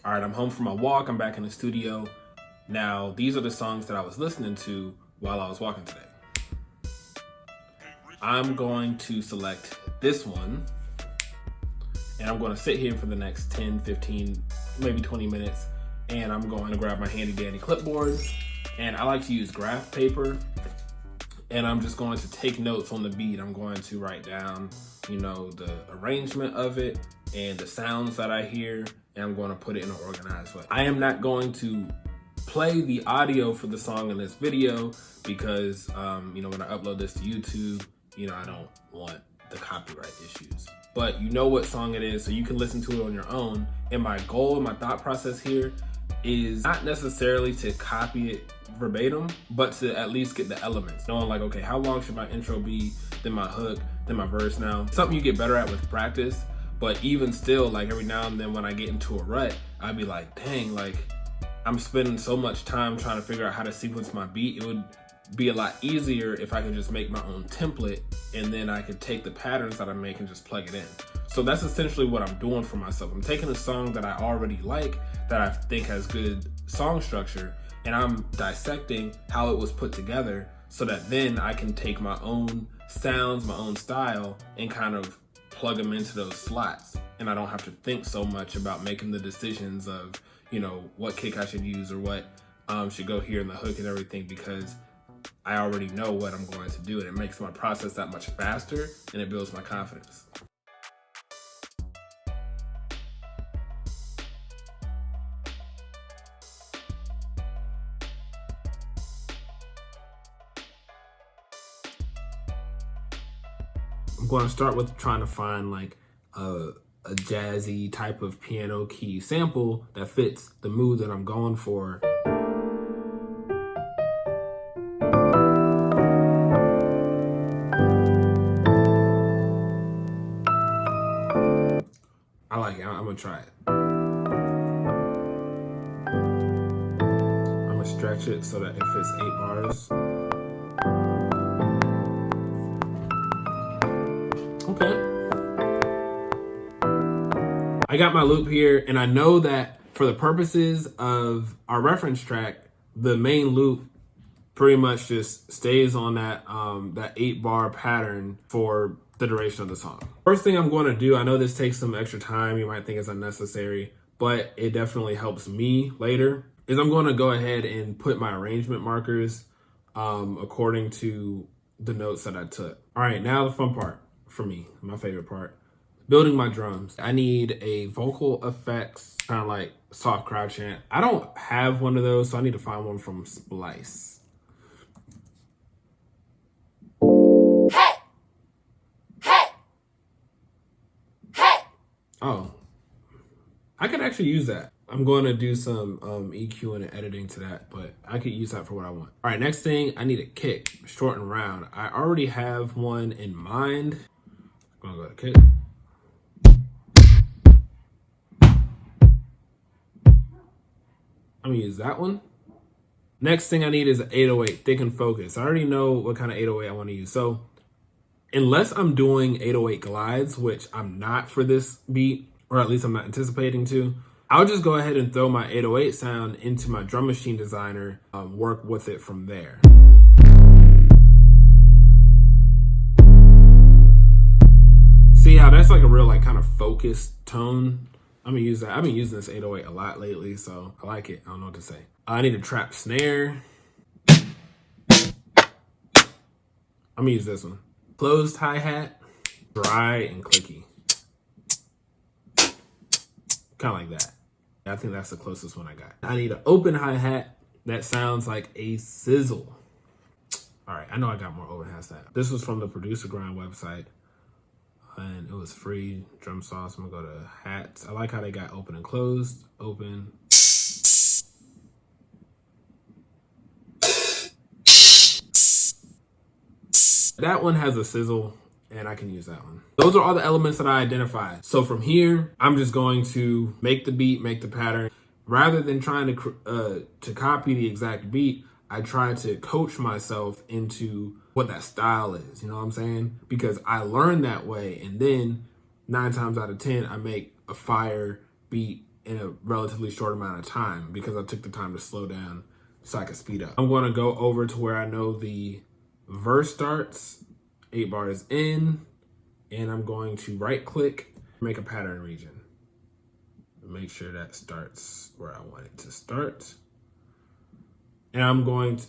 All right, I'm home from my walk. I'm back in the studio. Now, these are the songs that I was listening to while I was walking today. I'm going to select this one, and I'm going to sit here for the next 10, 15, maybe 20 minutes, and I'm going to grab my handy dandy clipboard, and I like to use graph paper, and I'm just going to take notes on the beat. I'm going to write down, the arrangement of it and the sounds that I hear, and I'm going to put it in an organized way. I am not going to play the audio for the song in this video because, when I upload this to YouTube, I don't want the copyright issues. But you know what song it is, so you can listen to it on your own. And my goal and my thought process here is not necessarily to copy it verbatim, but to at least get the elements. Knowing like, okay, how long should my intro be, then my hook, then my verse now. Something you get better at with practice, but even still, like every now and then when I get into a rut, I'd be like, dang, like I'm spending so much time trying to figure out how to sequence my beat. It would be a lot easier if I could just make my own template and then I could take the patterns that I make and just plug it in. So that's essentially what I'm doing for myself. I'm taking a song that I already like, that I think has good song structure, and I'm dissecting how it was put together so that then I can take my own sounds, my own style, and kind of plug them into those slots. And I don't have to think so much about making the decisions of, what kick I should use or what should go here in the hook and everything, because I already know what I'm going to do, and it makes my process that much faster and it builds my confidence. I'm going to start with trying to find like a jazzy type of piano key sample that fits the mood that I'm going for. I like it. I'm gonna try it. I'm gonna stretch it so that it fits 8 bars. Okay. I got my loop here, and I know that for the purposes of our reference track, the main loop pretty much just stays on that 8-bar pattern for the duration of the song. First thing I'm going to do, I know this takes some extra time, you might think it's unnecessary, but it definitely helps me later, is I'm going to go ahead and put my arrangement markers according to the notes that I took. All right, now the fun part for me, my favorite part, building my drums. I need a vocal effects, kind of like soft crowd chant. I don't have one of those, so I need to find one from Splice. Oh, I could actually use that. I'm going to do some EQ and editing to that, but I could use that for what I want. All right, next thing, I need a kick, short and round. I already have one in mind. I'm gonna go to kick. I'm gonna use that one. Next thing I need is an 808, thick and focused. I already know what kind of 808 I want to use. So unless I'm doing 808 glides, which I'm not for this beat, or at least I'm not anticipating to, I'll just go ahead and throw my 808 sound into my drum machine designer, work with it from there. See how that's like a real kind of focused tone? I'm gonna use that. I've been using this 808 a lot lately, so I like it. I don't know what to say. I need a trap snare. I'm gonna use this one. Closed hi-hat, dry and clicky. Kind of like that. I think that's the closest one I got. I need an open hi-hat that sounds like a sizzle. All right, I know I got more open hats now. This was from the Producer Grind website, and it was free drum sauce. I'm gonna go to hats. I like how they got open and closed, open. That one has a sizzle, and I can use that one. Those are all the elements that I identified. So from here, I'm just going to make the beat, make the pattern. Rather than trying to copy the exact beat, I try to coach myself into what that style is. You know what I'm saying? Because I learned that way, and then 9 times out of 10, I make a fire beat in a relatively short amount of time because I took the time to slow down so I could speed up. I'm going to go over to where I know the verse starts, 8 bars in, and I'm going to right click, make a pattern region. Make sure that starts where I want it to start. And I'm going to,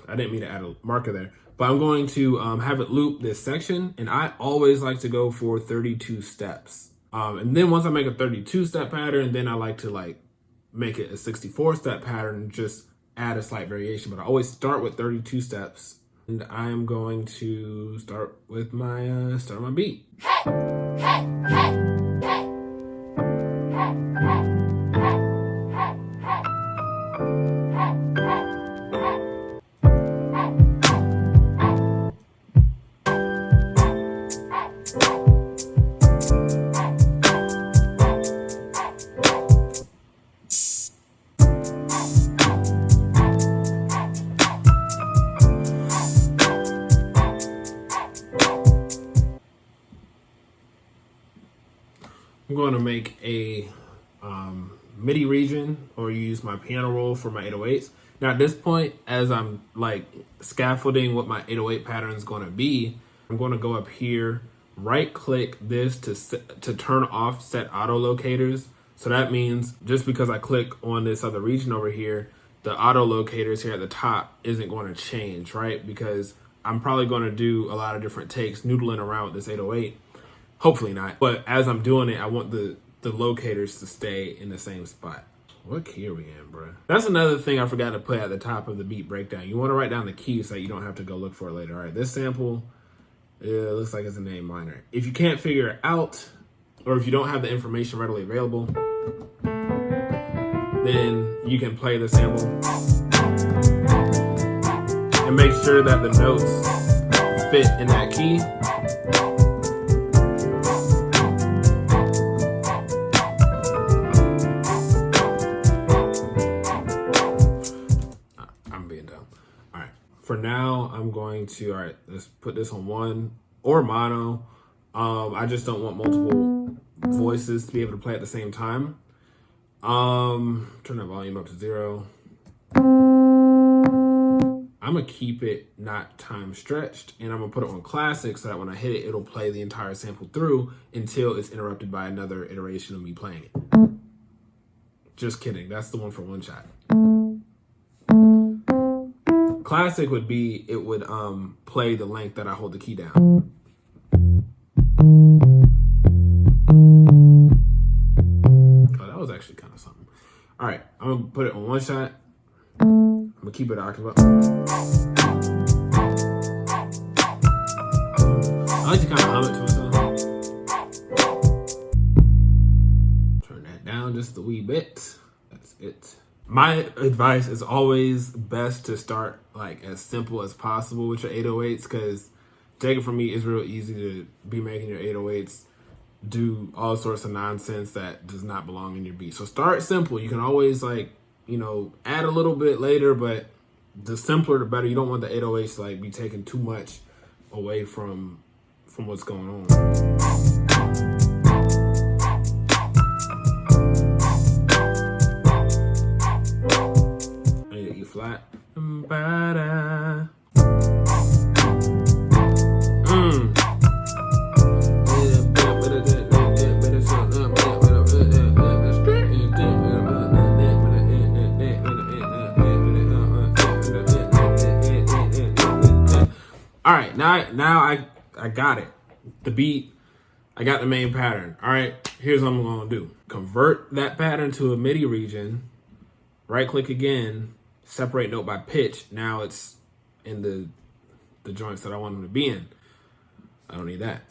I didn't mean to add a marker there, but I'm going to have it loop this section. And I always like to go for 32 steps. And then once I make a 32 step pattern, then I like to make it a 64 step pattern and just add a slight variation. But I always start with 32 steps. And I'm going to start with my beat. I'm going to make a Midi region or use my piano roll for my 808s. Now at this point, as I'm scaffolding what my 808 pattern is going to be, I'm going to go up here, right click this to turn off set auto locators. So that means just because I click on this other region over here, the auto locators here at the top isn't going to change, right? Because I'm probably going to do a lot of different takes noodling around with this 808. Hopefully not. But as I'm doing it, I want the locators to stay in the same spot. What key are we in, bro? That's another thing I forgot to put at the top of the beat breakdown. You want to write down the key so that you don't have to go look for it later. All right, this sample, it looks like it's an A minor. If you can't figure it out, or if you don't have the information readily available, then you can play the sample and make sure that the notes fit in that key. For now, I'm going to, all right, let's put this on 1 or mono. I just don't want multiple voices to be able to play at the same time. Turn that volume up to 0. I'm gonna keep it not time stretched, and I'm gonna put it on classic so that when I hit it, it'll play the entire sample through until it's interrupted by another iteration of me playing it. Just kidding, that's the one for one shot. Classic would be, it would play the length that I hold the key down. Oh, that was actually kind of something. All right, I'm gonna put it on one shot. I'm gonna keep it octave up. I like to kind of hum it to myself. Turn that down just a wee bit. That's it. My advice is always best to start as simple as possible with your 808s, because take it from me, it's real easy to be making your 808s do all sorts of nonsense that does not belong in your beat. So start simple. You can always add a little bit later, but the simpler the better. You don't want the 808s to be taking too much away from what's going on. E flat. All right, now I got it. The beat, I got the main pattern. All right, here's what I'm gonna do. Convert that pattern to a Midi region, right click again, separate note by pitch. Now it's in the joints that I want them to be in. I don't need that.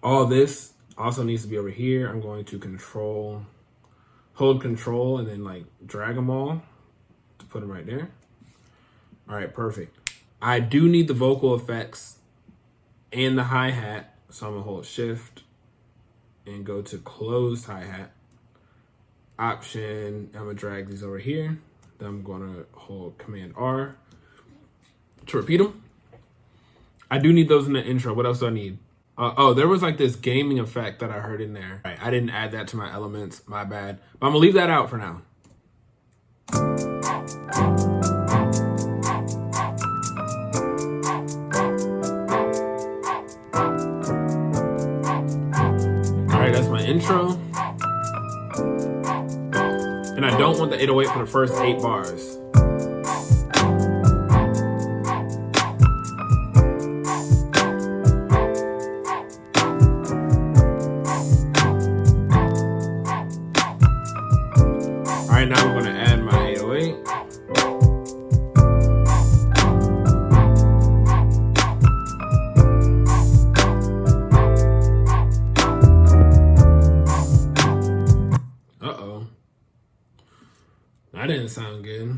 All this also needs to be over here. I'm going to hold control and then drag them all to put them right there. All right, perfect. I do need the vocal effects and the hi-hat. So I'm gonna hold shift and go to closed hi-hat. Option, I'm gonna drag these over here. Then I'm gonna hold Command R to repeat them. I do need those in the intro. What else do I need? Oh, there was like this gaming effect that I heard in there. Right, I didn't add that to my elements, my bad. But I'm gonna leave that out for now. All right, that's my intro. And I don't want the 808 for the first 8 bars. All right, now I'm going to add my 808. Uh-oh. That didn't sound good.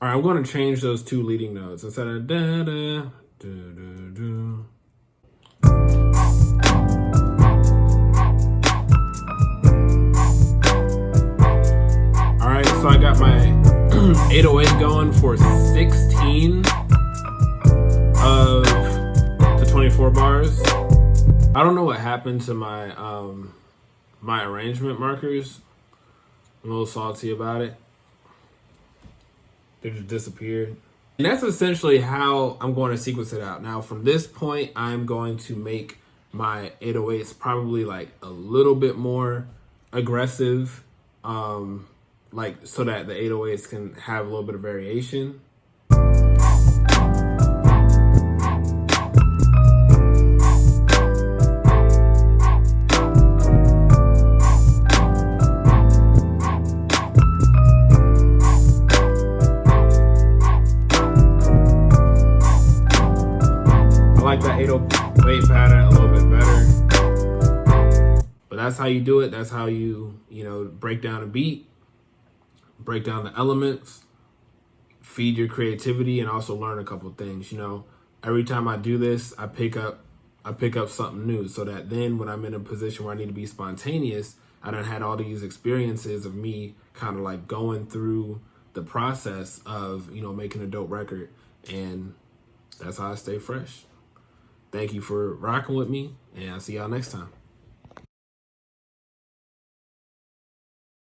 All right, I'm going to change those 2 leading notes. Instead of da-da, do-do-do. So I got my 808 going for 16 of the 24 bars. I don't know what happened to my my arrangement markers. I'm a little salty about it. They just disappeared. And that's essentially how I'm going to sequence it out. Now from this point, I'm going to make my 808s probably like a little bit more aggressive. Like so that the 808s can have a little bit of variation. I like that 808 pattern a little bit better. But that's how you do it. That's how you break down a beat. Break down the elements, feed your creativity, and also learn a couple things. Every time I do this, I pick up something new, so that then when I'm in a position where I need to be spontaneous, I done had all these experiences of me kind of like going through the process of making a dope record, and that's how I stay fresh. Thank you for rocking with me, and I'll see y'all next time.